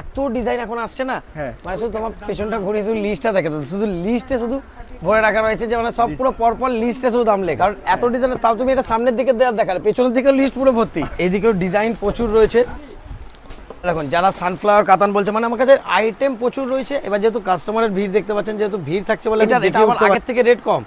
এত ডিজাইন এখন আসছে না, হ্যাঁ। মানে শুধু তোমার পেছনটা ঘুরে শুধু লিস্টটা দেখে, শুধু লিস্টে শুধু ভরে রাখা রয়েছে যে মানে সব পুরো পরপর লিস্টে শুধু দাম লেখা। কারণ এত ডিজাইন, তাও তুমি এটা সামনের দিকে দেখালে পেছনের দিকে লিস্ট পুরো ভর্তি। এইদিকেও ডিজাইন প্রচুর রয়েছে। দেখুন যারা সানফ্লাওয়ার কাতান বলছে, মানে আমার কাছে আইটেম প্রচুর রয়েছে। এবার যেহেতু কাস্টমারের ভিড় দেখতে পাচ্ছেন, যেহেতু ভিড় থাকছে বলে এটা আবার আগের থেকে রেট কম।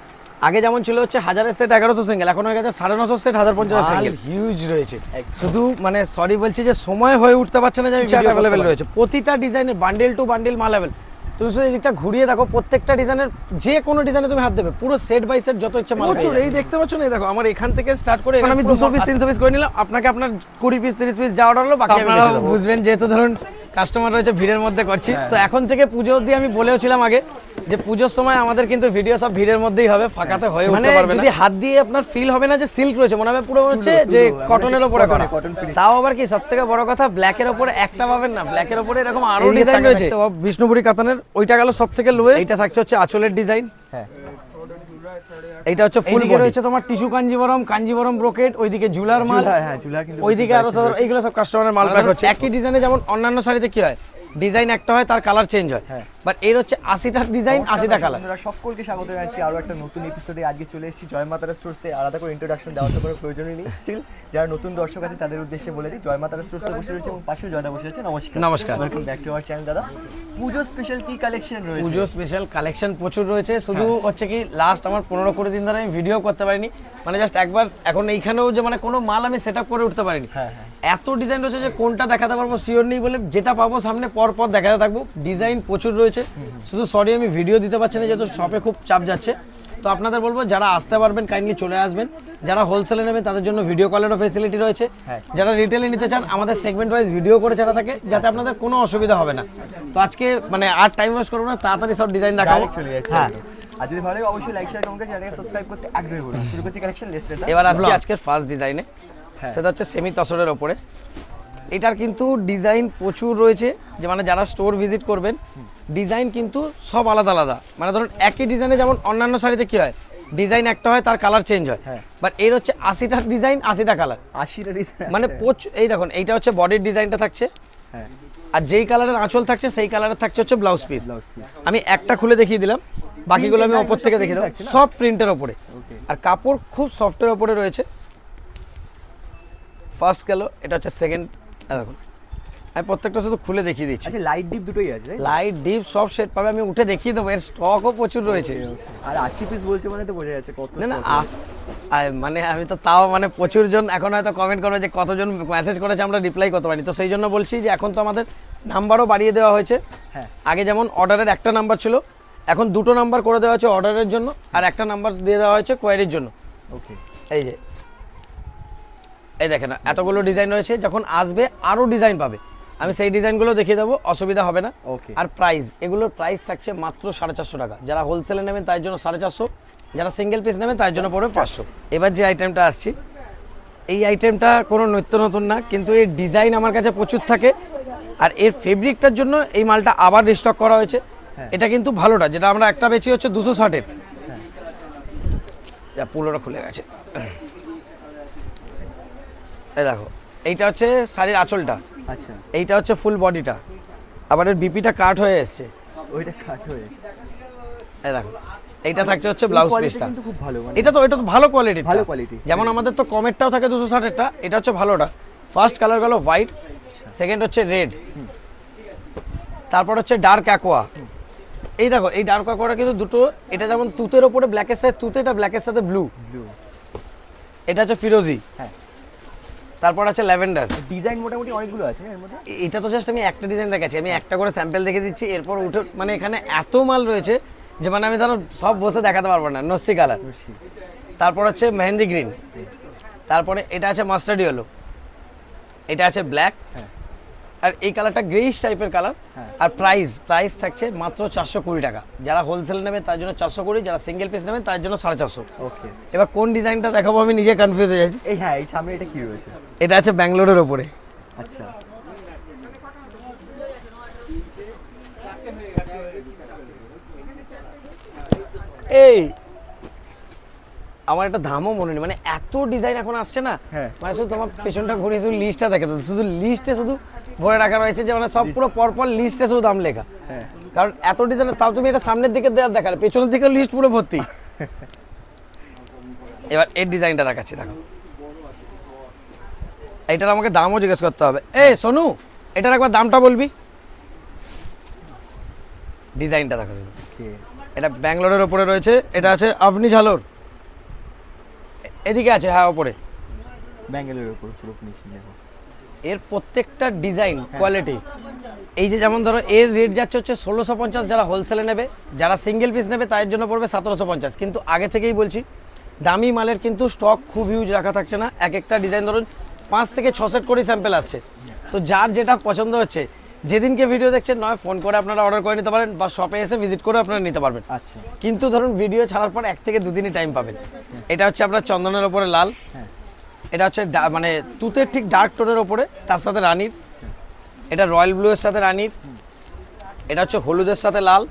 আগে যেমন ছিল হচ্ছে 1000 সেট 1100 সিঙ্গেল, এখন হয়ে গেছে 950 সেট 1050 সিঙ্গেল। হিউজ রয়েছে। শুধু মানে সরি বলছি যে সময় হয়ে উঠতে পারছে না যে ভিডিও अवेलेबल রয়েছে। প্রতিটা ডিজাইনের বান্ডেল টু বান্ডেল মাল अवेलेबल। তুমি শুধু এদিকটা ঘুরিয়ে দেখো, প্রত্যেকটা ডিজাইনের যে কোনো ডিজাইনে তুমি হাত দেবে, পুরো সেট বাই সেট যত ইচ্ছা মাল প্রচুর। এই দেখতে পাচ্ছ না, এই দেখো আমার এখান থেকে স্টার্ট করে এখন আমি 200 পিস 300 পিস করে নিলাম। আপনাকে আপনার 20 পিস 30 পিস যা অর্ডার হলো বাকি আপনারা বুঝবেন, যেহেতু ধরুন কাস্টমার রয়েছে ভিড়ের মধ্যে করছি। তো এখন থেকে পুজো অবধি আমি বলেওছিলাম আগে যে পুজোর সময় আমাদের কিন্তু ভিডিও সব ভিড়ের মধ্যেই হবে, ফাঁকাতে হয়ে উঠতে পারবে না। যদি হাত দিয়ে আপনার ফিল হবে না যে সিল্ক রয়েছে, মনে হবে পুরো হচ্ছে যে কটনের উপরে করা। তাও আবার কি সবথেকে বড় কথা, ব্ল্যাকের উপরে একটা পাবেন না, ব্ল্যাকের উপরে এরকম আরো ডিজাইন রয়েছে। বিষ্ণুপুরি কাতানের ওইটা গেল সবথেকে লোয়েস্ট। এইটা থাকছে হচ্ছে আঁচলের ডিজাইন। হ্যাঁ, এইটা হচ্ছে ফুল বডি রয়েছে তোমার টিস্যু কাঞ্জিবরম ব্রোকেট, ওইদিকে ঝুলার মাল। হ্যাঁ, ঝুলা কিন্তু ওইদিকে আরো এইগুলো সব কাস্টমারের মাল প্যাক হচ্ছে। একই ডিজাইনে যেমন অন্যান্য শাড়িতে কি হয়, ডিজাইন একটা হয় তার কালার চেঞ্জ হয়, বাট এর হচ্ছে 80টা ডিজাইন 80টা কালার। আপনারা সকলকে স্বাগত জানাচ্ছি আরো একটা নতুন এপিসোডে। আজকে চলে এসেছি জয় মাতারা স্টোরসে। আলাদা করে ইন্ট্রোডাকশন দেওয়ার তো কোনো প্রয়োজনই নেই। স্টিল যারা নতুন দর্শক আছে তাদের উদ্দেশ্যে বলে দিই, জয় মাতারা স্টোরসে বসে রয়েছে এবং পাশে জয়দা বসে আছে। নমস্কার। নমস্কার, welcome back to our channel. দাদা, পুজো স্পেশাল কি কালেকশন রয়েছে? পুজো স্পেশাল কালেকশন প্রচুর রয়েছে। শুধু হচ্ছে কি লাস্ট আমার 15-20 দিন ধরে আমি ভিডিও করতে পারিনি, মানে জাস্ট একবার। এখন এইখানেও যে মানে কোনো মাল আমি সেট আপ করে উঠতে পারিনি। এত ডিজাইন রয়েছে যে কোনটা দেখাতে পারবো শিওর নেই, বলে যেটা পাবো সামনে পর পর দেখাতে থাকবো। ডিজাইন প্রচুর রয়েছে, শুধু সরি আমি ভিডিও দিতে পারছি না যেহেতু শপে খুব চাপ যাচ্ছে। তো আপনাদের বলবো যারা আসতে পারবেন কাইন্ডলি চলে আসবেন। যারা হোলসেলে নেবেন তাদের জন্য ভিডিও কলেরও ফেসিলিটি রয়েছে। যারা রিটেলে নিতে চান আমাদের সেগমেন্ট ওয়াইজ ভিডিও করে ছাড়া থাকে, যাতে আপনাদের কোনো অসুবিধা হবে না। তো আজকে মানে আর টাইম ওয়েস্ট করবো না, তাড়াতাড়ি সব ডিজাইন দেখাবো। হ্যাঁ, আর যদি ভালো লাগে অবশ্যই লাইক শেয়ার কমেন্ট করে চ্যানেলকে সাবস্ক্রাইব করতে একদমই ভুলবেন না। শুরু করছি কালেকশন লিস্ট। এবার আসছি আজকের ফার্স্ট ডিজাইনে, সেটা হচ্ছে সেমি তসরের ওপরে। এটার কিন্তু ডিজাইন প্রচুর রয়েছে, যে মানে যারা স্টোর ভিজিট করবেন ডিজাইন কিন্তু সব আলাদা আলাদা। মানে ধরুন একই ডিজাইনে যেমন অন্যান্য শাড়িতে কি হয়, ডিজাইন একটা হয় তার কালার চেঞ্জ হয়, বাট এর হচ্ছে 80টা ডিজাইন 80টা কালার। 80টা ডিজাইন মানে এই দেখুন, এইটা হচ্ছে বডির ডিজাইনটা থাকছে, আর যেই কালারের আঁচল থাকছে সেই কালারের থাকছে হচ্ছে ব্লাউজ পিস। আমি একটা খুলে দেখিয়ে দিলাম, বাকিগুলো আমি ওপর থেকে দেখিয়ে দেবো। সব প্রিন্টের ওপরে, আর কাপড় খুব সফটের ওপরে রয়েছে। ফার্স্ট গেল, এটা হচ্ছে সেকেন্ড। দেখুন আমি প্রত্যেকটা শুধু খুলে দেখিয়ে দিচ্ছি। আচ্ছা, লাইট ডিপ দুটোই আছে? লাইট ডিপ সব সেট পাবে, আমি উঠে দেখিয়ে দেবো। এর স্টকও প্রচুর রয়েছে। আর 80 পিস বলছে মানে তো বোঝা যাচ্ছে কত। না মানে আমি তো তাও মানে প্রচুর জন এখন হয়তো কমেন্ট করবে যে কতজন মেসেজ করেছে, আমরা রিপ্লাই করতে পারি। তো সেই জন্য বলছি যে এখন তো আমাদের নাম্বারও বাড়িয়ে দেওয়া হয়েছে। আগে যেমন অর্ডারের একটা নাম্বার ছিল, এখন 2টো নাম্বার করে দেওয়া হয়েছে অর্ডারের জন্য, আর একটা নাম্বার দিয়ে দেওয়া হয়েছে কোয়ারির জন্য। ওকে, এই যে এই দেখেন এতগুলো ডিজাইন রয়েছে, যখন আসবে আরো ডিজাইন পাবে, আমি সেই ডিজাইনগুলো দেখিয়ে দেবো, অসুবিধা হবে না। আর প্রাইস, এগুলোর প্রাইস থাকছে মাত্র 450 টাকা। যারা হোলসেলে নেবেন তার জন্য 450, যারা সিঙ্গেল পিস নেবেন তার জন্য পড়বে 500। এবার যে আইটেমটা আসছি, এই আইটেমটা কোনো নিত্য নতুন না, কিন্তু এর ডিজাইন আমার কাছে প্রচুর থাকে, আর এর ফেব্রিকটার জন্য এই মালটা আবার রিস্টক করা হয়েছে। এটা কিন্তু ভালোটা, যেটা আমরা একটা বেচি হচ্ছে 260-এর, যা পুরোটা খুলে গেছে। এই দেখো, এইটা হচ্ছে শাড়ির আঁচলটা। আচ্ছা, এইটা হচ্ছে ফুল বডিটা, আবার এর বিপিটা কাট হয়ে এসেছে। ওইটা কাট হয়ে, এই দেখো এইটা থাকছে হচ্ছে ব্লাউজ পিসটা। কিন্তু খুব ভালো, এটা তো ভালো কোয়ালিটি, ভালো কোয়ালিটি। যেমন আমাদের তো কমেরটাও থাকে 260-এরটা, এটা হচ্ছে ভালোটা। ফার্স্ট কালার গেল হোয়াইট, সেকেন্ড হচ্ছে রেড, তারপর হচ্ছে ডার্ক অ্যাকোয়া। এই দেখো এই ডার্ক অ্যাকোয়াটা কিন্তু দুটো, এটা যেমন তুতের ওপরে ব্ল্যাকের সাথে তুতে, এটা ব্ল্যাকের সাথে ব্লু। এটা হচ্ছে ফিরোজি, তারপর আছে ল্যাভেন্ডার। ডিজাইন মোটামুটি অনেকগুলো আছে এর মধ্যে। এটা তো জাস্ট আমি একটা ডিজাইন দেখাচ্ছি, আমি একটা করে স্যাম্পল দেখে দিচ্ছি। এরপর উঠে মানে এখানে এত মাল রয়েছে যে মানে আমি ধরো সব বসে দেখাতে পারবো না। নস্যি কালার, তারপর হচ্ছে মেহেন্দি গ্রিন, তারপরে এটা আছে মাস্টার্ড ইয়েলো, এটা আছে ব্ল্যাক, আর এই কালারটা গ্রেইশ টাইপের কালার। আর প্রাইস থাকছে মাত্র 420 টাকা। যারা হোলসেল নেবে তার জন্য 420, যারা সিঙ্গেল পিস নেবেন তার জন্য 450। ওকে, এবার কোন ডিজাইনটা দেখাবো আমি নিজে কনফিউজ হয়ে যাচ্ছি। এই হ্যাঁ, এই সামনে এটা কি রয়েছে? এটা আছে ব্যাঙ্গালোরের ওপরে। আচ্ছা, এই আমার একটা ধামও মনে নেই, মানে এত ডিজাইন এখন আসছে না, মানে শুধু তোমার পেছনটা ঘুরে শুধু লিস্টটা দেখে, শুধু লিস্টে শুধু ভরে রাখা রয়েছে, যে মানে সব পুরো পরপর লিস্টে শুধু দাম লেখা। হ্যাঁ কারণ এত ডিজাইনের, তাও তুমি এটা সামনের দিকে দেওয়ার দেখালে, পেছনের দিকে লিস্ট পুরো ভর্তি। এবার এর ডিজাইনটা দেখাচ্ছি, দেখো। এটার আমাকে দামও জিজ্ঞেস করতে হবে। সোনু, এটার একবার দামটা বলবি। ডিজাইনটা দেখো শুধু। এটা ব্যাঙ্গালোরের ওপরে রয়েছে, এটা আছে আভনি ঝালোর, এদিকে আছে, হ্যাঁ ওপরে ব্যাঙ্গালোরের উপর পুরো ফিনিশিং দেখো। এর প্রত্যেকটা ডিজাইন কোয়ালিটি, এই যে যেমন ধরো এর রেট যাচ্ছে হচ্ছে 1650, যারা হোলসেলে নেবে, যারা সিঙ্গেল পিস নেবে তাদের জন্য পড়বে 1750। কিন্তু আগে থেকেই বলছি, দামি মালের কিন্তু স্টক খুব হিউজ রাখা থাকছে না। এক একটা ডিজাইন ধরুন 5 থেকে 6 সেট করে স্যাম্পেল আসছে। তো যার যেটা পছন্দ হচ্ছে, যেদিনকে ভিডিও দেখছেন, নয় ফোন করে আপনারা অর্ডার করে নিতে পারেন, বা শপে এসে ভিজিট করে আপনারা নিতে পারবেন। আচ্ছা, কিন্তু ধরুন ভিডিও ছাড়ার পর 1 থেকে 2 দিনই টাইম পাবেন। এটা হচ্ছে আপনার চন্দনের ওপরে লাল, এটা হচ্ছে মানে তুতের ঠিক ডার্ক টোনের ওপরে, তার সাথে রানীর, এটা রয়্যাল ব্লু এর সাথে রানীর, এটা হচ্ছে হলুদের সাথে লাল,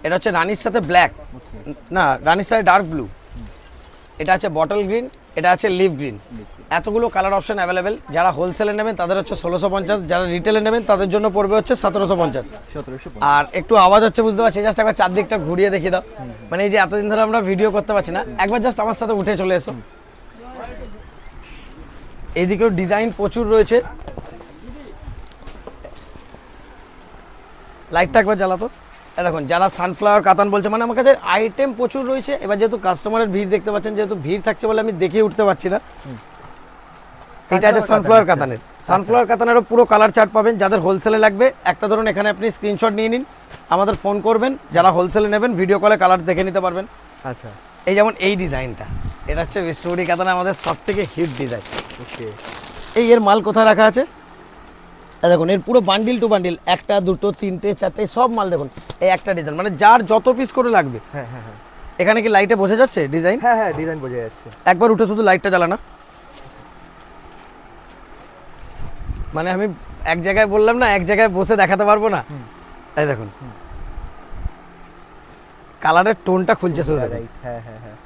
এটা হচ্ছে রানীর সাথে ব্ল্যাক, না রানীর সাথে ডার্ক ব্লু, এটা আছে বটল গ্রিন, এটা আছে লিভ গ্রিন। এতগুলো কালার অপশন অ্যাভেলেবেল। যারা হোলসেলে নেবেন তাদের হচ্ছে 1650, যারা রিটেলে নেবেন তাদের জন্য পড়বে হচ্ছে 1750। আর একটু আওয়াজ হচ্ছে বুঝতে পারছি, জাস্ট একবার চারদিকটা ঘুরিয়ে দেখিয়ে দাও। মানে এই যে এতদিন ধরে আমরা ভিডিও করতে পারছি না, একবার জাস্ট আমার সাথে উঠে চলে এসো। এদিকেও ডিজাইন প্রচুর রয়েছে। লাইটটা একবার জ্বালাতো। দেখুন, যারা সানফ্লাওয়ার কাতান বলছে, মানে আমার কাছে আইটেম প্রচুর রয়েছে। এবার যেহেতু কাস্টমারের ভিড় দেখতে পাচ্ছেন, যেহেতু ভিড় থাকছে বলে আমি দেখিয়ে উঠতে পারছি না। এটা আছে সানফ্লাওয়ার কাতানের। সানফ্লাওয়ার কাতানেরও পুরো কালার চার্ট পাবেন। যাদের হোলসেলে লাগবে, একটা ধরুন এখানে আপনি স্ক্রিনশট নিয়ে নিন, আমাদের ফোন করবেন। যারা হোলসেলে নেবেন, ভিডিও কলে কালার দেখে নিতে পারবেন। আচ্ছা, এই যেমন এই ডিজাইনটা, এটা হচ্ছে বিষ্ণুপুরি কাতানে আমাদের সব থেকে হিট ডিজাইন। ওকে, এই এর মাল কোথায় রাখা আছে দেখুন, এর পুরো বান্ডিল টু বান্ডিল, 1টা 2টো 3টে 4টে সব মাল দেখুন। এই একটা ডিজাইন, মানে যার যত পিস করে লাগবে। হ্যাঁ হ্যাঁ হ্যাঁ, এখানে কি লাইটে বোঝা যাচ্ছে ডিজাইন? হ্যাঁ হ্যাঁ, ডিজাইন বোঝা যাচ্ছে। একবার উঠে শুধু লাইটটা জ্বালানা। মানে আমি এক জায়গায় বললাম না, এক জায়গায় বসে দেখাতে পারবো না। এই দেখুন কালারের টোনটা খুলছে শুধু। হ্যাঁ হ্যাঁ হ্যাঁ,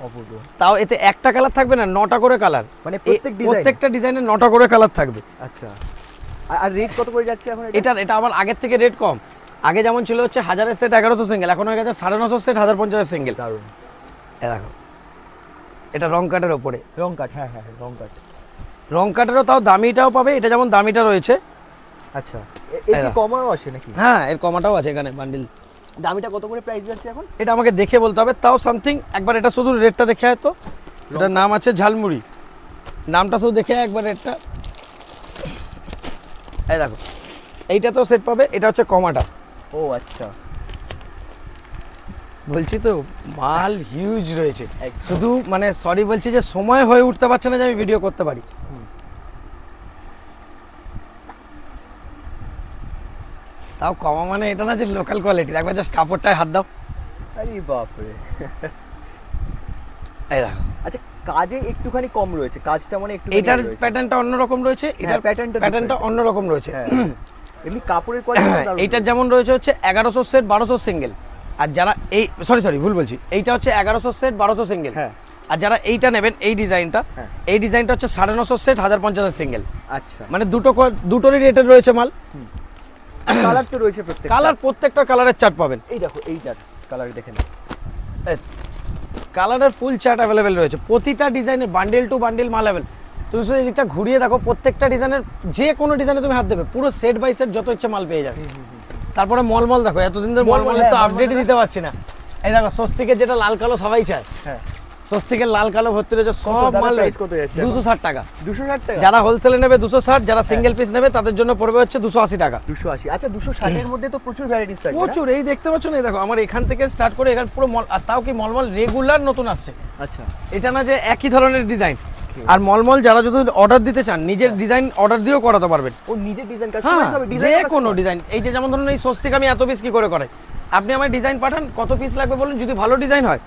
অপূর্ব। তাও এতে একটা কালার থাকবে না, 9টা করে কালার, মানে প্রত্যেকটা ডিজাইনে 9টা করে কালার থাকবে। আচ্ছা, আর রেট কত করে যাচ্ছে এখন এটা আবার আগের থেকে রেট কম। আগে যেমন ছিল হচ্ছে 1000-এর সেট 1100 সিঙ্গেল, এখন হয়ে গেছে 950 সেট 1050 সিঙ্গেল। দারুণ। এই দেখো, এটা রং কাটের ওপরে। রং কাট, হ্যাঁ হ্যাঁ, রং কাট। রং কাটেরও তাও দামিটাও পাবে, এটা যেমন দামিটা রয়েছে। আচ্ছা, এর কি কমাও আছে নাকি? হ্যাঁ, এর কমাটাও আছে এখানে বান্ডিল। দামিটা কত করে প্রাইস যাচ্ছে এখন? এটা আমাকে দেখে বলতে হবে, তাও সামথিং। একবার এটা শুধু রেটটা দেখে আয় তো। এটার নাম আছে ঝালমুড়ি, নামটা শুধু দেখে একবার রেটটা। এই দেখো, এইটা তো সেট পাবে, এটা হচ্ছে কমাটা। ও আচ্ছা, বলছি তো মাল হিউজ রয়েছে। শুধু মানে সরি বলছি যে সময় হয়ে উঠতে পারছে না যে আমি ভিডিও করতে পারি। তাও কমা মানে এটা না যে লোকাল কোয়ালিটির। একবার জাস্ট কাপড়টায় হাত দাও। আরে বাপরে। এই দেখো, আচ্ছা, কাজে একটুখানি কম রয়েছে, কাজটা মানে একটু এটার প্যাটার্নটা অন্যরকম রয়েছে, এটার প্যাটার্নটা অন্যরকম রয়েছে। এমনি কাপড়ের কোয়ালিটি এইটার যেমন রয়েছে হচ্ছে 1100 সেট 1200 সিঙ্গেল। আর যারা এই সরি ভুল বলছি, এইটা হচ্ছে 1100 সেট 1200 সিঙ্গেল। হ্যাঁ, আর যারা এইটা নেবেন, এই ডিজাইনটা, এই ডিজাইনটা হচ্ছে 950 সেট 1050 সিঙ্গেল। আচ্ছা, মানে দুটোরই রেটের রয়েছে মাল। কালার তো রয়েছে, প্রত্যেকটা কালারের চার্ট পাবেন। এই দেখো, এইটার কালার দেখেন, কালারের ফুল চার্ট অ্যাভেলেবেল রয়েছে। প্রতিটা ডিজাইনের বান্ডেল টু বান্ডেল মাল অ্যাভেলেবেল। তুমি শুধু এদিকটা ঘুরিয়ে দেখো, প্রত্যেকটা ডিজাইনের যে কোনো ডিজাইনে তুমি হাত দেবে, পুরো সেট বাই সেট যত ইচ্ছা মাল পেয়ে যাবে। তারপরে মলমল দেখো, এতদিন ধরে মলমলের তো আপডেটই দিতে পারছি না। এই দেখো, স্বস্তিকের যেটা লাল কালো সবাই চায়। হ্যাঁ, স্বস্তিকের লাল কালো ভর্তি রয়েছে, সব মাল 260 টাকা। 260 টাকা। যারা হোলসেলে নেবে 260, যারা সিঙ্গেল পিস নেবে তাদের জন্য পড়বে হচ্ছে 280 টাকা। 280। আচ্ছা, 260 এর মধ্যে তো প্রচুর ভ্যারাইটিস থাকে। প্রচুর, এই দেখতে পাচ্ছ না, এই দেখো আমার এখান থেকে স্টার্ট করে এখান পুরো মল। আর তাও কি মলমল রেগুলার নতুন আসছে। আচ্ছা, এটা না যে একই ধরনের ডিজাইন। আর মলমল যারা যদি অর্ডার দিতে চান, নিজের ডিজাইন অর্ডার দিয়েও করাতে পারবেন। ও নিজের ডিজাইন কাস্টমাইজ হবে, যে কোনো ডিজাইন। এই যে যেমন ধরুন এই স্বস্তিক আমি এত পিস কি করে করাই, আপনি আমার ডিজাইন পাঠান, কত পিস লাগবে বলুন, যদি ভালো ডিজাইন হয়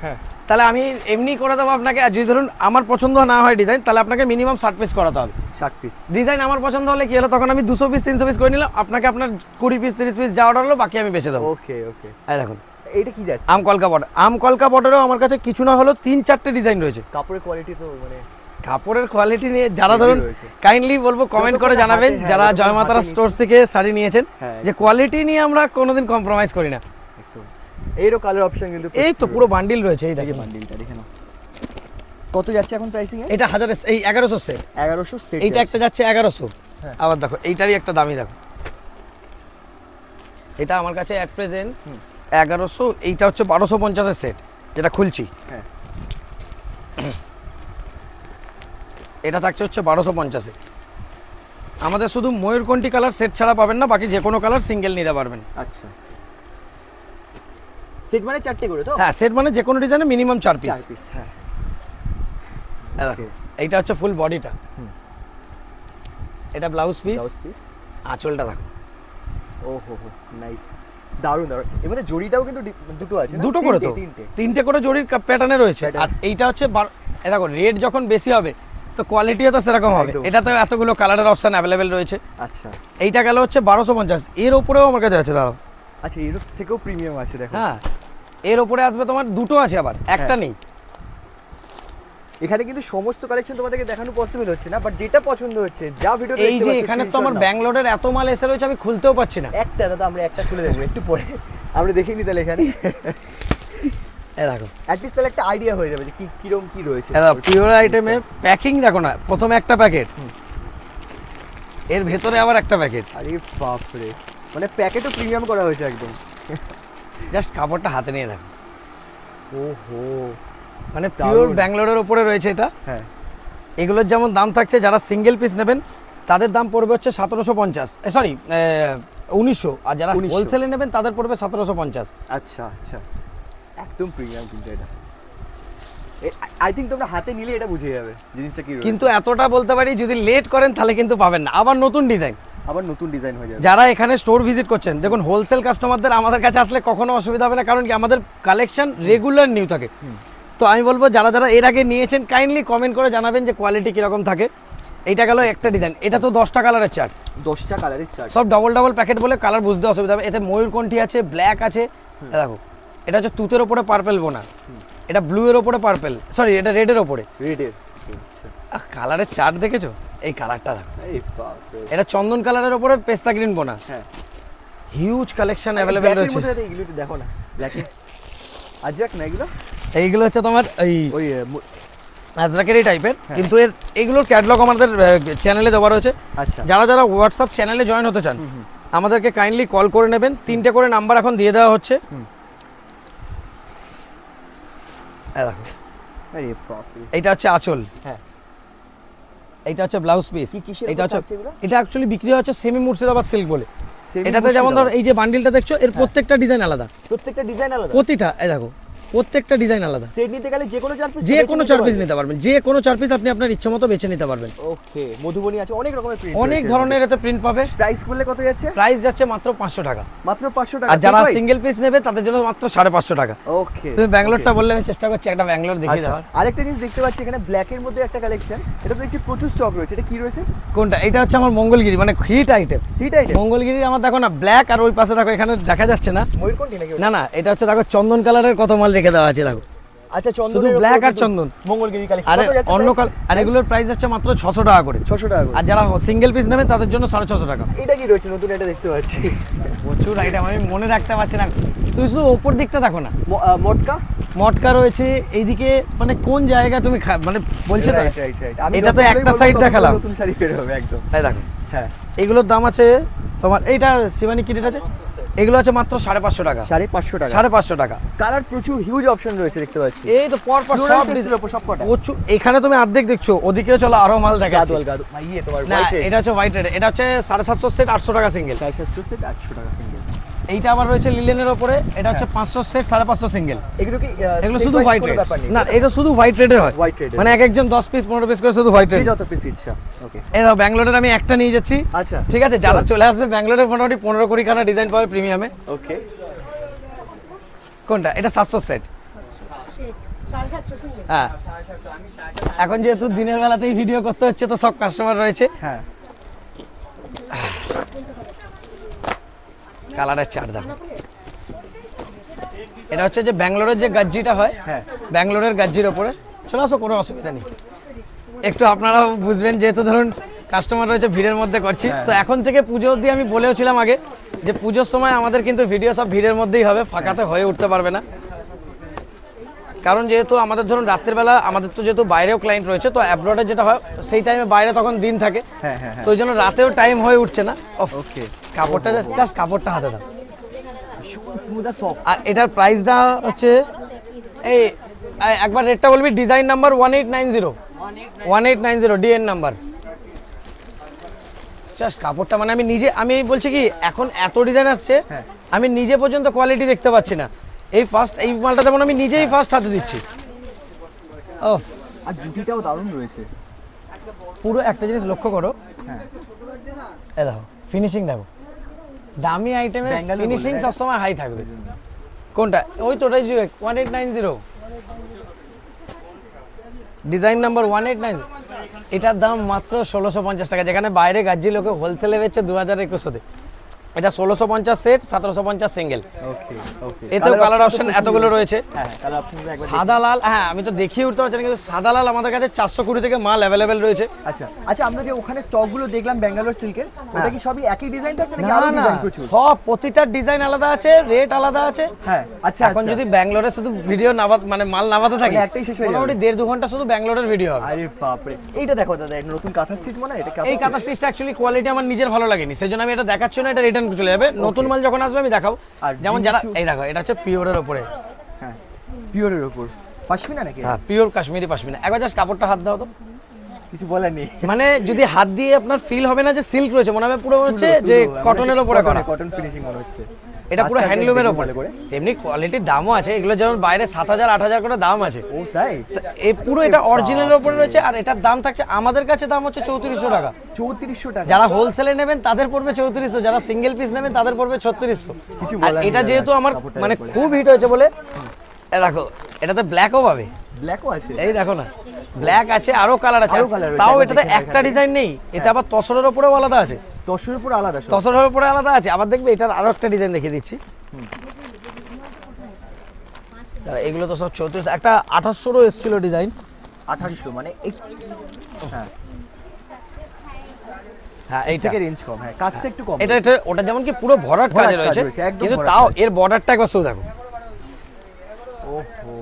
তাহলে আমি এমনি করে দেবো আপনাকে। আর যদি ধরুন আমার পছন্দ না হয় ডিজাইন, তাহলে আপনাকে মিনিমাম 60 পিস করাতে হবে। 60 পিস ডিজাইন আমার পছন্দ হলে কি হলো, তখন আমি 200 পিস 300 পিস করে নিলাম, আপনাকে আপনার 20 পিস 30 পিস যা অর্ডার হলো বাকি আমি বেচে দেবো। ওকে ওকে, এই দেখুন, এইটা কি যাচ্ছে? আমকলকা বর্ডার। আমকলকা বর্ডারেও আমার কাছে কিছু না হলো 3-4টে ডিজাইন রয়েছে। কাপড়ের কোয়ালিটি তো মানে কাপড়ের কোয়ালিটি নিয়ে যারা ধরুন রয়েছে। কাইন্ডলি বলবো কমেন্ট করে যতক্ষণ জানাবেন হাতে, হ্যাঁ, যারা যতক্ষণ জয়মাতারা হাতে স্টোর্স থেকে শাড়ি নিয়েছেন হ্যাঁ, যে কোয়ালিটি নিয়ে আমরা কোনোদিন কম্প্রোমাইজ করি না। একদম এরও কালার অপশন কিন্তু এই তো পুরো বান্ডিল রয়েছে এই এই যে দেখুন। বান্ডিলটা দেখে নাও কত যাচ্ছে এখন প্রাইসিং এ? এটা 1000 এই 1100 সেট, 1100 সেট এইটা একটা যাচ্ছে 1100। হ্যাঁ। আবার দেখো এইটারই একটা দামি দেখো, এটা আমার কাছে অ্যাট প্রেজেন্ট 1100, এইটা হচ্ছে 1250 এর সেট যেটা খুলছি। হ্যাঁ এটা থাকছে হচ্ছে 1250 এ। আমাদের শুধু ময়ূরকণ্ঠী কালার সেট ছাড়া পাবেন না, বাকি যে কোনো কালার সিঙ্গেল নিতে পারবেন। আচ্ছা সেট মানে 4টে করে তো? হ্যাঁ, সেট মানে যে কোনো ডিজাইনে মিনিমাম 4 পিস। 4 পিস হ্যাঁ। দেখো এইটা হচ্ছে ফুল বডিটা, এটা ব্লাউজ পিস, ব্লাউজ পিস, আঁচলটা দেখো ও হো হো নাইস, দারুণ দারুণ। এর মধ্যে জড়িটাও কিন্তু দুটো আছে না? দুটো করে তো, তিনটে। তিনটে করে জরির প্যাটার্নে রয়েছে। Pattern। আর এইটা হচ্ছে দেখো রেট যখন বেশি হবে তো কোয়ালিটিও তো সেরকম হবে। একদম। এটাতে এতগুলো কালারের অপশন অ্যাভেলেবেল রয়েছে। আচ্ছা এইটা গেল হচ্ছে 1250, এর উপরেও আমার কাছে আছে দাঁড়াও। আচ্ছা এর থেকেও প্রিমিয়াম আছে দেখো। হ্যাঁ, এর উপরে আসবে তোমার দুটো আছে, আবার একটা হ্যাঁ। নেই। এখানে কিন্তু সমস্ত কালেকশন তোমাদেরকে দেখানো পসিবল হচ্ছে না, বাট যেটা পছন্দ হচ্ছে যা ভিডিওতে এই যে এখানে তো আমার ব্যাঙ্গালোরের এত মাল এসে রয়েছে আমি খুলতেও পাচ্ছি না। একটা দাদা আমরা একটা খুলে দেখবো একটু পরে, আমরা দেখিনি তাহলে এখানে এই দেখো, অ্যাটলিস্ট তাহলে একটা আইডিয়া হয়ে যাবে যে কি কিরকম কি রয়েছে। পিওর আইটেমের প্যাকিং দেখো না, প্রথমে একটা প্যাকেট, এর ভেতরে আবার একটা প্যাকেট। আরে বাপরে, মানে প্যাকেটও প্রিমিয়াম করা হয়েছে একদম। জাস্ট কাপড়টা হাতে নিয়ে দেখো, ওহো মানে পিওর দারুণ। ব্যাঙ্গালোরের উপরে রয়েছে এটা। হ্যাঁ এগুলোর যেমন দাম থাকছে, যারা সিঙ্গেল পিস নেবেন তাদের দাম পড়বে হচ্ছে 1750, সরি 1900, আর যারা 1900 হোলসেলে নেবেন তাদের পড়বে 1750। আচ্ছা আচ্ছা একদম প্রিমিয়াম কিন্তু এটা। আই থিঙ্ক তোমরা হাতে নিলে এটা বুঝে যাবে জিনিসটা কি রয়েছে। কিন্তু এতটা বলতে পারি, যদি লেট করেন তাহলে কিন্তু পাবেন না। আবার নতুন ডিজাইন, আবার নতুন ডিজাইন হয়ে যাবে। যারা এখানে স্টোর ভিজিট করছেন দেখুন, হোলসেল কাস্টমারদের আমাদের কাছে আসলে কখনো অসুবিধা হবে না, কারণ কি আমাদের কালেকশন রেগুলার নিউ থাকে। তো আমি বলবো যারা যারা এর আগে নিয়েছেন কাইন্ডলি কমেন্ট করে জানাবেন যে কোয়ালিটি কিরকম থাকে। এইটা গেল একটা ডিজাইন, এটা তো 10টা কালারের চার্ট, 10টা কালারের চার্ট, সব ডবল ডবল প্যাকেট বলে কালার বুঝতে অসুবিধা হবে। এতে ময়ূরকণ্ঠী আছে, ব্ল্যাক আছে, এ দেখো এটা হচ্ছে তুতের ওপরে পার্পেল বোনা, এটা ব্লু এর ওপরে পার্পেল, সরি এটা রেডের ওপরে। রেডের আচ্ছা কালারের চার্ট দেখেছো, এই কালারটা দেখো, এই বাপরে এটা চন্দন কালারের ওপরে পেস্তা গ্রিন বোনা। হ্যাঁ হিউজ কালেকশন অ্যাভেলেবেল ব্ল্যাকের রয়েছে। মধ্যে দাদা এগুলো একটু দেখো না, ব্ল্যাকে আজরাক না এগুলো, এইগুলো হচ্ছে তোমার এই ওই আজরাকেরই টাইপের, কিন্তু এর এইগুলোর ক্যাটালগ আমাদের চ্যানেলে দেওয়া রয়েছে। আচ্ছা যারা যারা হোয়াটসঅ্যাপ চ্যানেলে জয়েন হতে চান আমাদেরকে কাইন্ডলি কল করে নেবেন, 3টে করে নাম্বার এখন দিয়ে দেওয়া হচ্ছে। এই দেখো, আরে বাপরে এইটা হচ্ছে আঁচল, হ্যাঁ এইটা হচ্ছে ব্লাউজ পিস, কি কিসের এটা উপর হচ্ছে থাকছে এগুলো? এটা অ্যাকচুয়ালি বিক্রি হচ্ছে সেমি মুর্শিদাবাদ সিল্ক বলে। Semi এটাতে যেমন ধর মুর্শিদাবাদ। এই যে বান্ডিলটা দেখছো, এর প্রত্যেকটা ডিজাইন আলাদা, প্রত্যেকটা ডিজাইন আলাদা, প্রতিটা এই দেখো প্রত্যেকটা ডিজাইন আলাদা। সেট নিতে গেলে যে কোনো 4 পিস, যে কোনো 4 পিস নিতে পারবেন, যে কোনো 4 পিস আপনি আপনার ইচ্ছে মতো বেছে নিতে পারবেন। ওকে মধুবনী আছে, অনেক রকমের প্রিন্ট, অনেক ধরনের এতে প্রিন্ট পাবে। প্রাইস বললে কত যাচ্ছে? প্রাইস যাচ্ছে মাত্র 500 টাকা, মাত্র 500 টাকা। আর যারা সিঙ্গেল পিস নেবে তাদের জন্য মাত্র 550 টাকা। ওকে তুমি ব্যাঙ্গালোরটা বললে আমি চেষ্টা করছি একটা ব্যাঙ্গালোর দেখিয়ে দেওয়ার। আরেকটা জিনিস দেখতে পাচ্ছি এখানে ব্ল্যাকের মধ্যে একটা কালেকশন, এটা তো দেখছি প্রচুর স্টক রয়েছে, এটা কি রয়েছে? কোনটা? এটা হচ্ছে আমার মঙ্গলগিরি, মানে hit item. Hit item Mangalagiri আমার দেখো না ব্ল্যাক, আর ওই পাশে দেখো এখানে দেখা যাচ্ছে না, ময়ূরকণ্ঠী নাকি? না না এটা হচ্ছে দেখো চন্দন কালারের কত মাল রেখে দেওয়া আছে দেখো, আচ্ছা চন্দন, শুধু black আর চন্দন। মঙ্গলগিরি কালেকশন আর কত যাচ্ছে? অন্য আর এগুলোর প্রাইস যাচ্ছে মাত্র 600 টাকা করে। 600 টাকা করে। আর যারা সিঙ্গেল পিস নেবেন তাদের জন্য 650 টাকা। এটা কি রয়েছে নতুন? এটা দেখতে পাচ্ছি প্রচুর আইটেম, আমি মনে রাখতে পারছি না। তুমি শুধু ওপর দিকটা দেখো না, মটকা মটকা রয়েছে এইদিকে, মানে কোন জায়গা তুমি মানে বলছো তো, রাইট রাইট রাইট। এটা তো একটা সাইড দেখালাম, নতুন শাড়ি বের হবে একদম। তাই দেখো হ্যাঁ এগুলোর দাম আছে তোমার, এইটা শিবানী কি রেট আছে? এগুলো আছে মাত্র 550 টাকা, 550 টাকা। 550 টাকা। কালার প্রচুর হিউজ অপশন রয়েছে দেখতে পাচ্ছি, এই তো পর পর সব ডিসপ্লের উপর সব কটা। প্রচুর। এখানে তুমি অর্ধেক দেখছো, ওদিকেও চলো আরো মাল দেখাচ্ছি। গাদওয়াল গাদওয়াল ভাই, ইয়ে তোমার না হোয়াইট এটা হচ্ছে হোয়াইট রেড, এটা হচ্ছে 750 সেট 800 টাকা সিঙ্গেল। 750 সেট 800 টাকা সিঙ্গেল। এইটা আবার রয়েছে লিলেনের উপরে, এটা হচ্ছে 500 সেট 550 সিঙ্গেল। এগুলো কি এগুলো state শুধু wise হোয়াইট কোনো রেড, ব্যাপার নেই? না এটা শুধু হোয়াইট রেডের হয়, White red এর। মানে এক একজন 10 পিস 15 পিস করে শুধু হোয়াইট যে রেড। যত পিস ইচ্ছা। ওকে এই দেখো ব্যাঙ্গালোরের আমি একটা নিয়ে যাচ্ছি, আচ্ছা ঠিক আছে? যারা চলে আসবে ব্যাঙ্গালোরের মোটামুটি 15-20 খানা ডিজাইন পাবে প্রিমিয়ামে। ওকে কোনটা? এটা 700 সেট, হ্যাঁ। এখন যেহেতু দিনের বেলাতেই ভিডিও করতে হচ্ছে তো সব কাস্টমার রয়েছে। হ্যাঁ কালারের চার দাম, এটা হচ্ছে যে ব্যাঙ্গালোরের যে গাজ্জিটা হয়, হ্যাঁ ব্যাঙ্গালোরের গাজ্জির ওপরে চলে আসো, কোনো অসুবিধা নেই। একটু আপনারাও বুঝবেন, যেহেতু ধরুন কাস্টমার রয়েছে, ভিড়ের মধ্যে করছি। তো এখন থেকে পুজো অবধি আমি বলেও ছিলাম আগে যে পুজোর সময় আমাদের কিন্তু ভিডিও সব ভিড়ের মধ্যেই হবে, ফাঁকাতে হয়ে উঠতে পারবে না। কারণ যেহেতু আমাদের ধরুন রাত্রের বেলা আমাদের তো যেহেতু বাইরেও ক্লায়েন্ট রয়েছে, তো অ্যাব্রডে যেটা হয় সেই টাইমে বাইরে তখন দিন থাকে, তো ওই জন্য রাতেও টাইম হয়ে উঠছে না। ওকে, কাপড়টা জাস্ট কাপড়টা হাতে দাও। স্মুথ আর সফট। আর এটার প্রাইসটা হচ্ছে এই একবার রেটটা বলবি, design number 1890 DN number. Just কাপড়টা মানে আমি বলছি কি এখন এত ডিজাইন আসছে, আমি নিজে পর্যন্ত কোয়ালিটি দেখতে পাচ্ছি না। এই মালটা যেমন আমি নিজেই ফার্স্ট হাতে দিচ্ছি। ও আর বুটিটাও দারুণ রয়েছে। পুরো একটা জিনিস লক্ষ্য করো, এই দেখো ফিনিশিং দেখো, দামি আইটেমের ফিনিশিং সবসময় হাই থাকবে। কোনটা? ওই তো ওটাই 1890 ডিজাইন নাম্বার 1890। এটার দাম মাত্র 1650 টাকা, যেখানে বাইরে গাজ্জি লোকে হোলসেলে বেচছে 2021-তে। এটা 1650 সেট, 1750 সিঙ্গেল। ওকে ওকে, এতেও কালার অপশন এতগুলো রয়েছে। হ্যাঁ, কালার অপশনগুলো একবার সাদা লাল, হ্যাঁ আমি তো দেখিয়ে উঠতে পারছি না, কিন্তু সাদা লাল আমাদের কাছে 420 থেকে মাল অ্যাভেলেবেল রয়েছে। আচ্ছা আচ্ছা, আমরা যে ওখানে স্টকগুলো দেখলাম ব্যাঙ্গালোর সিল্কের, ওটা কি সবই একই ডিজাইন থাকছে নাকি আরো ডিজাইন প্রচুর? সব প্রতিটা ডিজাইন আলাদা আছে, রেট আলাদা আছে। হ্যাঁ আচ্ছা, এখন যদি ব্যাঙ্গালোরে শুধু ভিডিও মানে মাল নামাতে থাকে, একটাই শেষ হয়ে যাবে, মোটামুটি 1.5-2 ঘন্টা শুধু ব্যাঙ্গালোরের ভিডিও হবে। আরে বাপ রে, এইটা দেখো দাদা, একটা নতুন কাঁথা স্টিচ মনে হয় এটা। এই কাঁথা স্টিচটা অ্যাকচুয়ালি কোয়ালিটি আমার নিজের ভালো লাগেনি, সেজন্য আমি এটা দেখাচ্ছি না, এটা রিটার্ন চলে যাবে। নতুন মাল যখন আসবে আমি দেখাবো। যেমন যারা এই দেখো, এটা হচ্ছে পিওরের উপরে। হ্যাঁ, পিওরের উপর পশমিনা নাকি? হ্যাঁ, পিওর কাশ্মীরি পশমিনা। একবার জাস্ট কাপড়টা হাত দাও তো, কিছু বলার নেই। মানে যদি হাত দিয়ে আপনার ফিল হবে না যে সিল্ক রয়েছে, মনে হবে পুরো হচ্ছে যে কটনের উপরে করা, কটন ফিনিশিং মনে হচ্ছে। এটা পুরো হ্যান্ডলুমের উপরে। এমনি কোয়ালিটির দামও আছে, এগুলো যেমন বাইরে 7000-8000 করে দাম আছে। ও তাই? এই পুরো এটা অরিজিনালের উপরে রয়েছে, আর এটার দাম থাকছে আমাদের কাছে দাম হচ্ছে 3400 টাকা। 3400 টাকা? যারা হোলসেলে নেবেন তাদের পড়বে 3400, যারা সিঙ্গেল পিস নেবেন তাদের পড়বে 3600। কিছু আর বলার এটা নেই, যেহেতু আমার মানে খুব হিট হয়েছে বলে, এই দেখো এটাতে ব্ল্যাকও পাবে। ব্ল্যাকও আছে? এই দেখো না, ব্ল্যাক আছে, আরো কালার আছে। তাও এটাতে একটা ডিজাইন নেই, এটা আবার তসরের উপরেও আলাদা আছে। তসরের উপর আলাদা? তসরের উপরে আলাদা আছে। আবার দেখবে এটার আরো একটা ডিজাইন দেখিয়ে দিচ্ছি। এগুলো তো সব 3400, একটা 2800 এসেছিল ডিজাইন। 2800 মানে হ্যাঁ হ্যাঁ, এই থেকে রেঞ্জ কম। হ্যাঁ, কাজটা একটু কম। এটা ওটা যেমন কি পুরো ভরাট কাজে রয়েছে, কিন্তু তাও এর বর্ডারটা একবার শুধু দেখো। ওহো,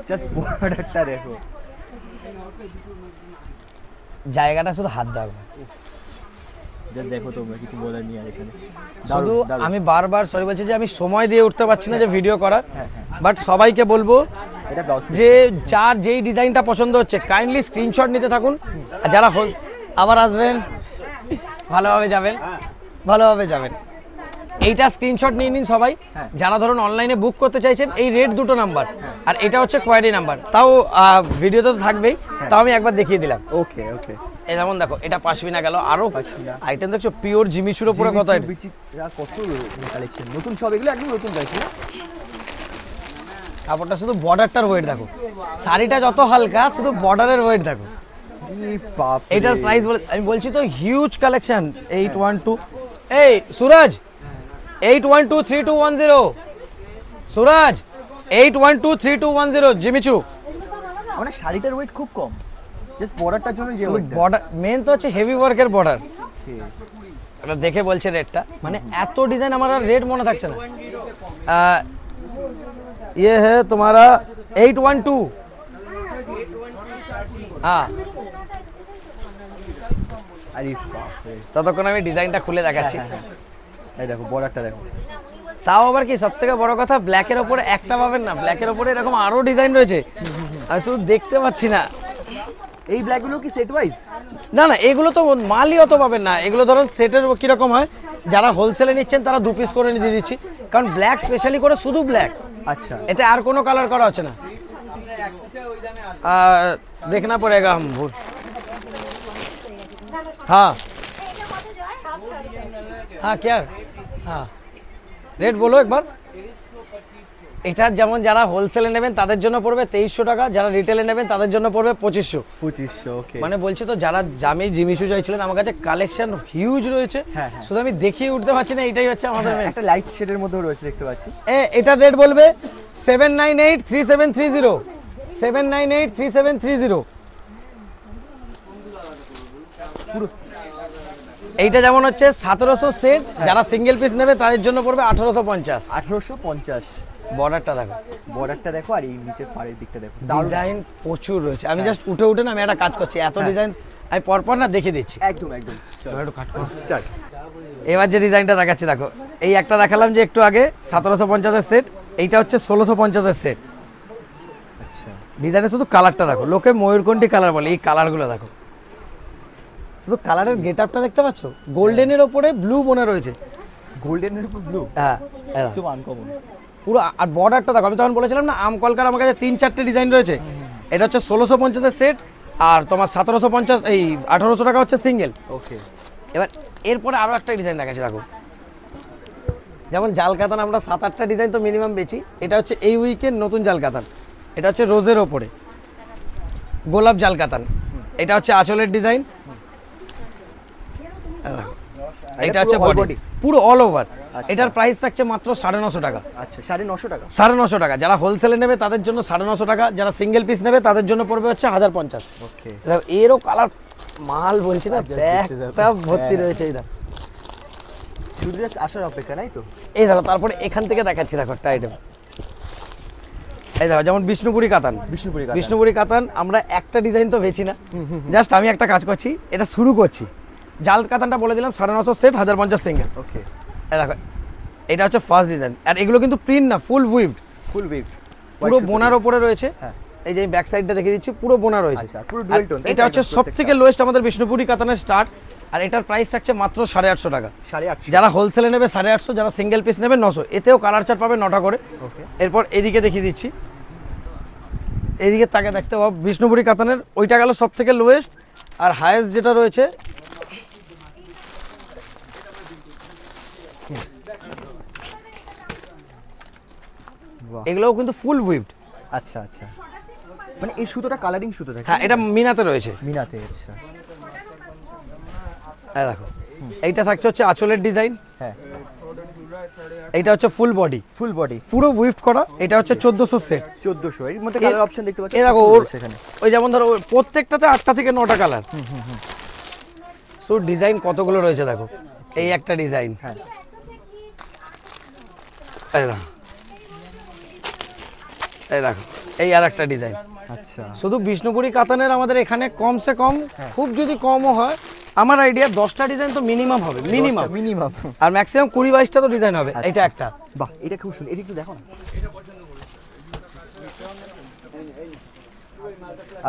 জাস্ট বর্ডারটা দেখো, জায়গাটা শুধু হাত দাও। জাস্ট দেখো, তোমরা কিছু বলার নেই আর এখানে। শুধু আমি বারবার সরি বলছি যে আমি সময় দিয়ে উঠতে পারছি না যে ভিডিও করার, বাট সবাইকে বলবো যে যার যেই ডিজাইনটা পছন্দ হচ্ছে কাইন্ডলি স্ক্রিনশট নিতে থাকুন। আর যারা আবার আসবেন, ভালোভাবে যাবেন, এইটা স্ক্রিনশট নিয়ে নিন সবাই। যারা ধরুন অনলাইনে বুক করতে চাইছেন, এই রেড দুটো নাম্বার, আর এটা হচ্ছে কোয়ারি নাম্বার। তাও ভিডিওতে তো থাকবেই, তাও আমি একবার দেখিয়ে দিলাম। ওকে ওকে, এই যেমন দেখো, এটা পাশমিনা গেল, আরো আইটেম দেখছো পিওর জিমিচুর উপরে কত আইটেম, কত কালেকশন, নতুন সব এগুলো একদম নতুন কালেকশন। কাপড়টা শুধু বর্ডারটার ওয়েট দেখো, শাড়িটা যত হালকা, শুধু বর্ডারের ওয়েট দেখো। এটার প্রাইস আমি বলছি তো হিউজ কালেকশন। 812 এই সুরাজ 8123210, সুরাজ 8123210 জিমিচু। মানে শাড়িটার ওয়েট খুব কম, জাস্ট বর্ডারটার জন্য যে বর্ডার মেন তো হচ্ছে হেভি ওয়ার্কের বর্ডার। এটা দেখে বলছে রেটটা, মানে এত ডিজাইন আমার আর রেট মনে থাকছে না। ये है तुम्हारा 812। हाँ, আরে বাপ রে, ততক্ষণ আমি ডিজাইনটা খুলে দেখাচ্ছি। এই দেখো বর্ডারটা দেখো। তাও আবার কি সবথেকে বড় কথা, ব্ল্যাকের ওপরে একটা পাবেন না, ব্ল্যাকের ওপরে এরকম আরো ডিজাইন রয়েছে, আমি শুধু দেখতে পাচ্ছি না। এই ব্ল্যাকগুলো কি সেট ওয়াইজ? না না, এগুলো তো মালই অত পাবেন না। এগুলো ধরুন সেটের কিরকম হয়, যারা হোলসেলে নিচ্ছেন তারা 2 পিস করে দিয়ে দিচ্ছি, কারণ ব্ল্যাক স্পেশালি করে শুধু ব্ল্যাক। আচ্ছা, এতে আর কোনো কালার করা হচ্ছে না। আর देखना पड़ेगा हम भूल। हाँ हाँ क्या, हाँ রেট বলো একবার। এটা যেমন যারা হোলসেলে নেবেন তাদের জন্য পড়বে 2300 টাকা, যারা রিটেলে নেবেন তাদের জন্য পড়বে 2500। ওকে, মানে বলছি তো যারা জামি জিমিসু চাইছিলেন, আমার কাছে কালেকশন হিউজ রয়েছে, শুধু আমি দেখিয়ে উঠতে পারছি না। এটাই হচ্ছে আমাদের একটা লাইট শেডের মধ্যেও রয়েছে দেখতে পাচ্ছি। এটা রেট বলবে 7983730। 79837330। পুরো এইটা যেমন হচ্ছে 1700 সেট, যারা সিঙ্গেল পিস নেবে তাদের জন্য পড়বে 1850। 1850। বর্ডারটা দেখো, বর্ডারটা দেখো, আর এই নিচের পাড়ের দিকটা দেখো, ডিজাইন প্রচুর রয়েছে। আমি জাস্ট উঠে না আমি একটা কাজ করছি, এত ডিজাইন আমি পরপর না দেখে দিচ্ছি। একদম একদম। এবার একটু কাট করো। চল এবার যে ডিজাইনটা দেখাচ্ছি দেখো, এই একটা দেখালাম যে একটু আগে 1750 সেট, এইটা হচ্ছে 1650 সেট। আচ্ছা, ডিজাইনের শুধু কালারটা দেখো, লোকে ময়ূরকণ্ঠী কালার বলে, এই কালারগুলো দেখো, শুধু কালারের গেট আপটা দেখতে পাচ্ছ, গোল্ডেনের ওপরে ব্লু বোনা রয়েছে। গোল্ডেনের উপর ব্লু, হ্যাঁ একদম আনকমন পুরো। আর বর্ডারটা দেখো, আমি তখন বলেছিলাম না আম কলকার আমার কাছে 3-4টে ডিজাইন রয়েছে। এটা হচ্ছে 1650 সেট, আর তোমার 1750 এই 1800 টাকা হচ্ছে সিঙ্গেল। ওকে, এবার এরপরে আরও একটা ডিজাইন দেখাচ্ছি দেখো, যেমন জাল কাতান আমরা 7-8টা ডিজাইন তো মিনিমাম বেচি। এটা হচ্ছে এই উইকের নতুন জাল কাতান, এটা হচ্ছে রোজের ওপরে গোলাপ জাল কাতান। এটা হচ্ছে আঁচলের ডিজাইন, এটা হচ্ছে বডি পুরো অল ওভার। এটার প্রাইস থাকছে মাত্র 950 টাকা। আচ্ছা, 950 টাকা। 950 টাকা। যারা হোলসেলে নেবে তাদের জন্য 950 টাকা, যারা সিঙ্গেল পিস নেবে তাদের জন্য পড়বে হচ্ছে 1050। ওকে, এরও কালার মাল বলছি না, ব্যাগটা ভর্তি রয়েছে। এই দেখো, শুধু জাস্ট আসার অপেক্ষা, নাই তো? এই দেখো, তারপরে এখান থেকে দেখাচ্ছি দেখো একটা আইটেম। এই দেখো, যেমন বিষ্ণুপুরি কাতান। বিষ্ণুপুরি কাতান আমরা একটা ডিজাইন তো বেছি না, জাস্ট আমি একটা কাজ করছি, এটা শুরু করছি। জাল কাতানটা বলে দিলাম 950 সেট, 1050 সিঙ্গেল। ওকে, এই দেখো, এটা হচ্ছে ফার্স্ট ডিজাইন। আর এগুলো কিন্তু প্রিন্ট না, ফুল উইভড, পুরো বোনার ওপরে রয়েছে। এই যে ব্যাক সাইডটা দেখিয়ে দিচ্ছি, পুরো বোনা রয়েছে। আচ্ছা, পুরো ডুয়াল টোন। এটা হচ্ছে সবথেকে লোয়েস্ট আমাদের বিষ্ণুপুরি কাতানের স্টার্ট, আর এটার প্রাইস থাকছে মাত্র 850 টাকা। 850। যারা হোলসেলে নেবে 850, যারা সিঙ্গেল পিস নেবে 900। এতেও কালার চার্ট পাবে 9টা করে। ওকে, এরপর এদিকে দেখিয়ে দিচ্ছি, এদিকে তাকে দেখতে পাবো বিষ্ণুপুরি কাতানের, ওইটা গেল সব থেকে লোয়েস্ট। আর হায়েস্ট যেটা রয়েছে, এগুলোও কিন্তু ফুল উইভড। আচ্ছা আচ্ছা, মানে এই সুতোটা কালারিং সুতো থাকে? হ্যাঁ, এটা মিনাতে রয়েছে। মিনাতে, আচ্ছা। এই দেখো, এইটা থাকছে হচ্ছে আঁচলের ডিজাইন। হ্যাঁ, এইটা হচ্ছে ফুল বডি, ফুল বডি পুরো উইভড করা। এটা হচ্ছে 1400 সেট। 1400 এর মধ্যে কালার অপশন দেখতে পাচ্ছেন। এই দেখো, ওর সেখানে ওই যেমন ধরো প্রত্যেকটাতে 8টা থেকে 9টা কালার। সো ডিজাইন কতগুলো রয়েছে দেখো, এই একটা ডিজাইন। হ্যাঁ, এই দেখো, এই দেখো, এই আর একটা ডিজাইন। আচ্ছা, শুধু বিষ্ণুপুরি কাতানের আমাদের এখানে কমসে কম, খুব যদি কমও হয়, আমার আইডিয়া 10টা ডিজাইন তো মিনিমাম হবে, মিনিমাম। আর ম্যাক্সিমাম 20-22টা তো ডিজাইন হবে। এটা একটা, বাহ, এটা খুব সুন্দর, এটা একটু দেখো না।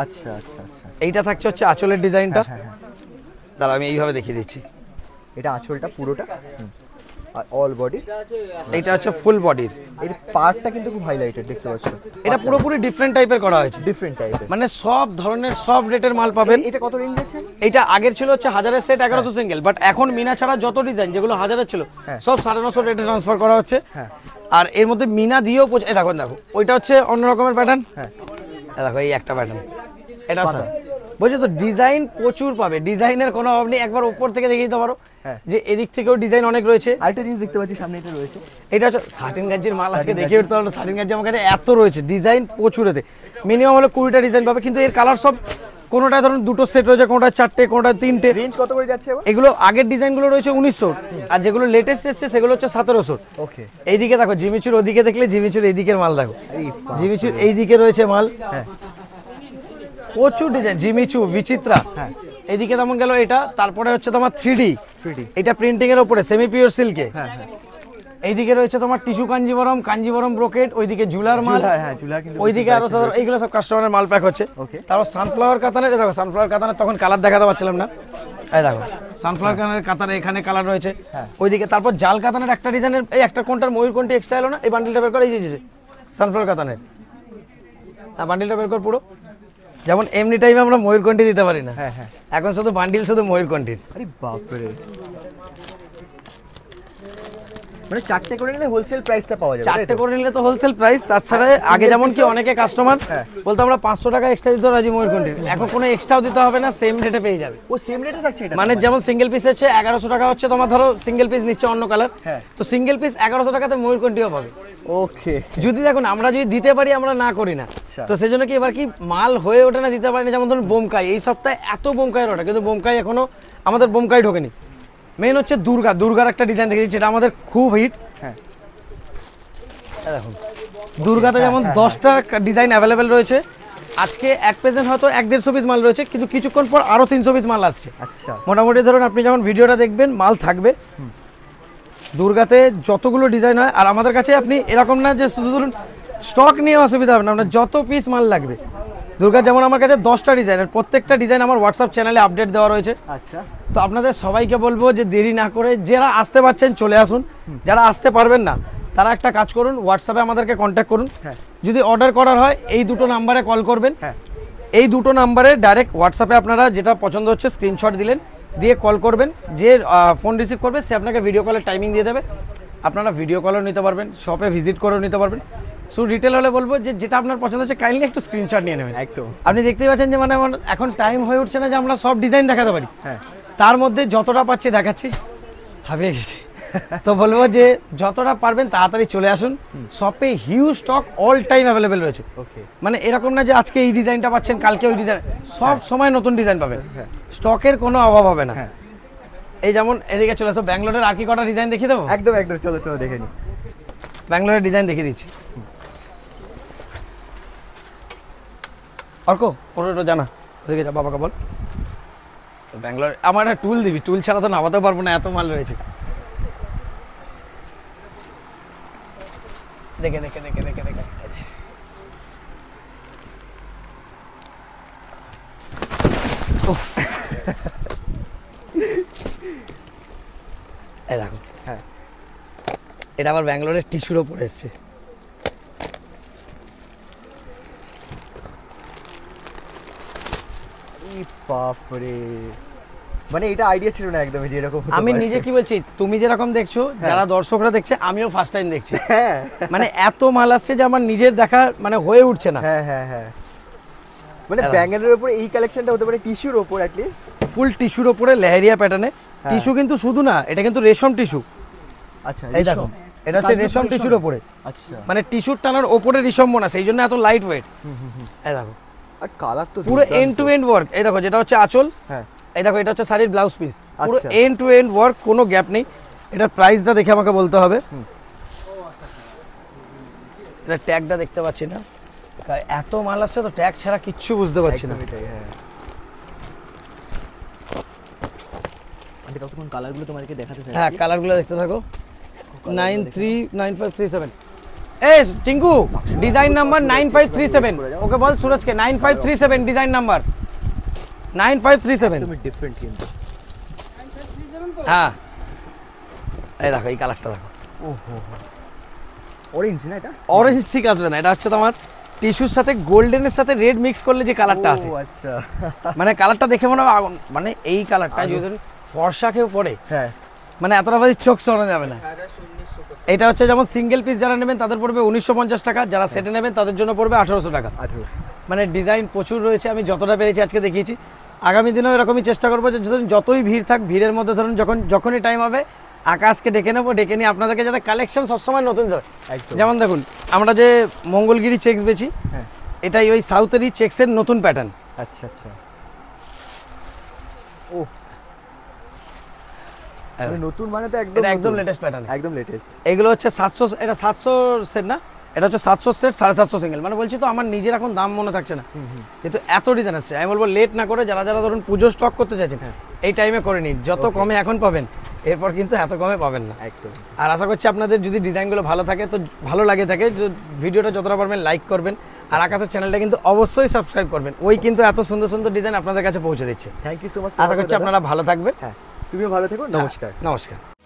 আচ্ছা আচ্ছা আচ্ছা, এইটা থাকছে হচ্ছে আঁচলের ডিজাইনটা। হ্যাঁ হ্যাঁ, দাঁড়া আমি এইভাবে দেখিয়ে দিচ্ছি। এটা আঁচলটা পুরোটা, আর অল বডি। এইটা হচ্ছে ফুল বডির। এর পার্টটা কিন্তু খুব হাইলাইটেড দেখতে পাচ্ছ। এটা পুরোপুরি ডিফারেন্ট টাইপের করা হয়েছে, ডিফারেন্ট টাইপের, মানে সব ধরনের সব রেটের মাল পাবেন। এটা কত রেঞ্জ আছে? এটা আগের ছিল হচ্ছে 1000-এর সেট 1100 সিঙ্গেল, বাট এখন মিনা ছাড়া যত ডিজাইন যেগুলো 1000-এর ছিল সব 950 রেটে ট্রান্সফার করা হচ্ছে। আর এর মধ্যে মিনা দিয়েও এই দেখো, ওইটা হচ্ছে অন্য রকমের প্যাটার্ন। হ্যাঁ, দেখো এই একটা প্যাটার্ন, এটা স্যার বলছি তো ডিজাইন প্রচুর পাবে, ডিজাইনের কোনো অভাব নেই। একবার উপর থেকে দেখিয়ে দিতে পারো যে এদিক থেকেও ডিজাইন অনেক রয়েছে। আরেকটা জিনিস দেখতে পাচ্ছি সামনে, এটা রয়েছে, এটা হচ্ছে সার্টিন গাজির মাল। আজকে দেখিয়ে উঠতে পারো, সার্টিন গাজি আমার কাছে এত রয়েছে, ডিজাইন প্রচুর। এতে মিনিমাম হলো 20টা ডিজাইন পাবে, কিন্তু এর কালার সব, কোনোটা ধরুন 2টো সেট রয়েছে, কোনোটা 4টে, কোনোটা 3টে। রেঞ্জ কত করে যাচ্ছে? এগুলো আগের ডিজাইনগুলো রয়েছে 1900, আর যেগুলো লেটেস্ট এসছে সেগুলো হচ্ছে 1700। ওকে, এইদিকে দেখো জিমিচুর, ওদিকে দেখলে জিমিচুর এইদিকের মাল দেখো, জিমিচুর এইদিকে রয়েছে মাল। হ্যাঁ, প্রচুর ডিজাইন, জিমিচু, বিচিত্রা। হ্যাঁ, এদিকে তেমন গেল এটা। তারপরে হচ্ছে তোমার 3D, এটা প্রিন্টিং এর উপরে সেমি পিওর সিল্কে। হ্যাঁ, এইদিকে রয়েছে তোমার টিস্যু কাঞ্জিবরম ব্রোকেট, ওইদিকে ঝুলার মাল। হ্যাঁ, ঝুলার কিন্তু ওইদিকে আরো এইগুলো সব কাস্টমারের মাল প্যাক হচ্ছে। তারপর সানফ্লাওয়ার কাতানের, দেখো সানফ্লাওয়ার কাতানের তখন কালার দেখাতে পারছিলাম না, এই দেখো সানফ্লাওয়ার কাতানের এখানে কালার রয়েছে। ওইদিকে তারপর জাল কাতানের একটা ডিজাইনের, এই একটা কোনটার ময়ূরকণ্ঠী এক্সট্রা এলো না, এই বান্ডিলটা বের করে, এই যে সানফ্লাওয়ার কাতানের বান্ডিলটা বের কর পুরো। যেমন এমনি টাইমে আমরা ময়ূরকণ্ঠী দিতে পারি না, এখন শুধু বান্ডিল, শুধু ময়ূরকণ্ঠীর। আরে বাপ রে, মানে চারটে করে নিলে হোলসেল প্রাইসটা পাওয়া যাবে, চারটে করে নিলে তো হোলসেল প্রাইস। তাছাড়া আগে যেমন কি অনেকে কাস্টমার বলতো আমরা 500 টাকা এক্সট্রা দিতে রাজি ময়ূরকণ্ঠীর, এখন কোনো এক্সট্রাও দিতে হবে না, সেম রেটে পেয়ে যাবে। ও সেম রেটে থাকছে এটা? মানে যেমন সিঙ্গেল পিস হচ্ছে 1100 টাকা হচ্ছে তোমার, ধরো সিঙ্গেল পিস নিচ্ছে অন্য কালার, হ্যাঁ। তো সিঙ্গেল পিস 1100 টাকাতে ময়ূরকণ্ঠীও পাবে। ওকে। যদি দেখুন আমরা যদি দিতে পারি, আমরা না করি না, আচ্ছা। তো সেই জন্য কি এবার কি মাল হয়ে ওঠে না, দিতে পারি না। যেমন ধরুন বোমকাই, এই সপ্তাহে এত বোমকাইয়ের অর্ডার, কিন্তু বোমকাই এখনো আমাদের বোমকাই ঢোকেনি। মেন হচ্ছে দুর্গার একটা ডিজাইন দেখেছি, যেটা আমাদের খুব হিট। হ্যাঁ দেখুন দুর্গাতে যেমন 10টা ডিজাইন অ্যাভেলেবেল রয়েছে। আজকে অ্যাট প্রেজেন্ট হয়তো 150 পিস মাল রয়েছে, কিন্তু কিছুক্ষণ পর আরো 300 পিস মাল আসছে। আচ্ছা। মোটামুটি ধরুন আপনি যখন ভিডিওটা দেখবেন মাল থাকবে। দুর্গাতে যতগুলো ডিজাইন হয়, আর আমাদের কাছে আপনি এরকম না যে শুধু ধরুন স্টক নিয়ে অসুবিধা হবে না, আপনার যত পিস মাল লাগবে। দুর্গা যেমন আমার কাছে 10টা ডিজাইনের, প্রত্যেকটা ডিজাইন আমার হোয়াটসঅ্যাপ চ্যানেলে আপডেট দেওয়া রয়েছে। আচ্ছা। তো আপনাদের সবাইকে বলবো যে দেরি না করে যারা আসতে পারছেন চলে আসুন, যারা আসতে পারবেন না তারা একটা কাজ করুন, হোয়াটসঅ্যাপে আমাদেরকে কন্ট্যাক্ট করুন। যদি অর্ডার করার হয় এই দুটো নাম্বারে কল করবেন। এই দুটো নাম্বারে ডাইরেক্ট হোয়াটসঅ্যাপে আপনারা যেটা পছন্দ হচ্ছে স্ক্রিনশট দিলেন, দিয়ে কল করবেন। যে ফোন রিসিভ করবে সে আপনাকে ভিডিও কলের টাইমিং দিয়ে দেবে, আপনারা ভিডিও কলও নিতে পারবেন, শপে ভিজিট করেও নিতে পারবেন। শুধু রিটেল হলে বলবো যে যেটা আপনার পছন্দ হচ্ছে কাইন্ডলি একটু স্ক্রিনশট নিয়ে নেবেন। একদম। আপনি দেখতেই পাচ্ছেন যে মানে আমার এখন টাইম হয়ে উঠছে না যে আমরা সব ডিজাইন দেখাতে পারি, তার মধ্যে যতটা পাচ্ছি দেখাচ্ছি, হাবিয়ে গেছি। তো বলবো যে যতটা পারবেন তাড়াতাড়ি চলে আসুন, শপে huge stock all time available রয়েছে। মানে এরকম না যে আজকে এই ডিজাইনটা পাচ্ছেন কালকে ওই ডিজাইন, সব সময় নতুন ডিজাইন পাবেন, স্টকের কোনো অভাব হবে না। এই যেমন এদিকে চলে আসো, ব্যাঙ্গালোরের আর কি কটা ডিজাইন দেখিয়ে দেবো? একদম একদম, চলো চলো দেখে নিই। ব্যাঙ্গালোরের ডিজাইন দেখিয়ে দিচ্ছি। অর্ক পুরোটা জানা, ওদিকে যা, বাবাকে বল। ব্যাঙ্গালোর আমার একটা টুল দিবি, টুল ছাড়া তো নামাতে পারবো না, এত মাল রয়েছে। দেখে দেখে দেখে দেখে দেখে আছে। এই দেখো, হ্যাঁ এটা আবার ব্যাঙ্গালোরের টিস্যুর ওপরে এসছে। বাপরে, মানে এটা আইডিয়া ছিল না একদমই যে এরকম হতে আমি পারে। নিজে কি বলছি, তুমি যেরকম দেখছো, যারা দর্শকরা দেখছে, আমিও ফার্স্ট টাইম দেখছি। হ্যাঁ মানে এত মাল আসছে যে আমার নিজের দেখা মানে হয়ে উঠছে না। হ্যাঁ হ্যাঁ হ্যাঁ, মানে ব্যাঙ্গালোরের উপরে এই কালেকশনটা হতে পারে টিস্যুর উপর অ্যাটলিস্ট। ফুল টিস্যুর ওপরে লেহেরিয়া প্যাটার্নে। টিস্যু কিন্তু শুধু না, এটা কিন্তু রেশম টিস্যু। আচ্ছা, এই দেখো, এটা হচ্ছে রেশম টিস্যুর ওপরে। আচ্ছা, মানে টিস্যুর টানার ওপরে রেশম বোনা, সেই জন্য এত লাইট ওয়েট। এই দেখো আর কালার তো পুরো এন্ড টু এন্ড ওয়ার্ক। এই দেখো, যেটা হচ্ছে আঁচল, হ্যাঁ এই দেখো এটা হচ্ছে শাড়ির ব্লাউজ পিস, পুরো আচ্ছা। এন্ড টু এন্ড ওয়ার্ক, কোনো গ্যাপ নেই। এটার প্রাইসটা দেখে আমাকে বলতে হবে। এটা ট্যাগটা দেখতে পাচ্ছি না, এত মাল আসছে তো ট্যাগ ছাড়া কিচ্ছু বুঝতে পারছি না। একদমই তাই, হ্যাঁ। আমি ততক্ষণ কালারগুলো তোমাদেরকে দেখাতে চাই। হ্যাঁ, কালারগুলো দেখতে থাকো। 939537। এই টিঙ্কু, ডিজাইন নাম্বার 9537। ওকে বল সুরজকে 9537 ডিজাইন নাম্বার 9537। তুমি ডিফারেন্ট কিন্তু। হ্যাঁ, এই দেখো, এই কালারটা দেখো। ওহো, অরেঞ্জ না এটা? অরেঞ্জ ঠিক আসবে না, এটা হচ্ছে তোমার টিস্যুর সাথে গোল্ডেনের সাথে রেড মিক্স করলে যে কালারটা আসে, ও আচ্ছা। মানে কালারটা দেখে মনে হয় মানে এই কালারটা যদি ফর্সা কেউ পড়ে, হ্যাঁ, মানে এতটা বাজে চোখ সরানো যাবে না। এটা হচ্ছে যেমন সিঙ্গেল পিস যারা নেবেন তাদের পড়বে 1950 টাকা, যারা সেটে নেবেন তাদের জন্য পড়বে 1800 টাকা। 1800। মানে ডিজাইন প্রচুর রয়েছে, আমি যতটা পেরেছি আজকে দেখিয়েছি। আগামী দিনেও এরকমই চেষ্টা করবো যে ধরুন যতই ভিড় থাক, ভিড়ের মধ্যে ধরুন যখনই টাইম হবে আকাশকে ডেকে নেবো, ডেকে নিয়ে আপনাদেরকে যাতে কালেকশন সবসময় নতুন যাবে। যেমন দেখুন আমরা যে মঙ্গলগিরি চেক্স বেছি, এটাই ওই সাউথেরই চেক্সের নতুন প্যাটার্ন। আচ্ছা আচ্ছা, ও নতুন মানে তো একদম একদম লেটেস্ট প্যাটার্ন, একদম লেটেস্ট। এগুলো হচ্ছে 700, এটা 700 সেট না, এটা হচ্ছে 700 সেট, 750 সিঙ্গেল। মানে বলছি তো আমার নিজের এখন দাম মনে থাকছে না, কিন্তু এত ডিজাইন আসছে। আমি বলবো লেট না করে যারা যারা ধরুন পুজো স্টক করতে চাইছেন এই টাইমে করে নিন, যত কমে এখন পাবেন এরপর কিন্তু এত কমে পাবেন না একদম। আর আশা করছি আপনাদের যদি ডিজাইনগুলো ভালো থাকে, তো ভালো লাগে থাকে, ভিডিওটা যতটা পারবেন লাইক করবেন, আর আকাশের চ্যানেলটা কিন্তু অবশ্যই সাবস্ক্রাইব করবেন। ওই কিন্তু এত সুন্দর সুন্দর ডিজাইন আপনাদের কাছে পৌঁছে দিচ্ছে। Thank you so much. আশা করছি আপনারা ভালো থাকবেন। হ্যাঁ, তুমিও ভালো থেকো। নমস্কার। নমস্কার।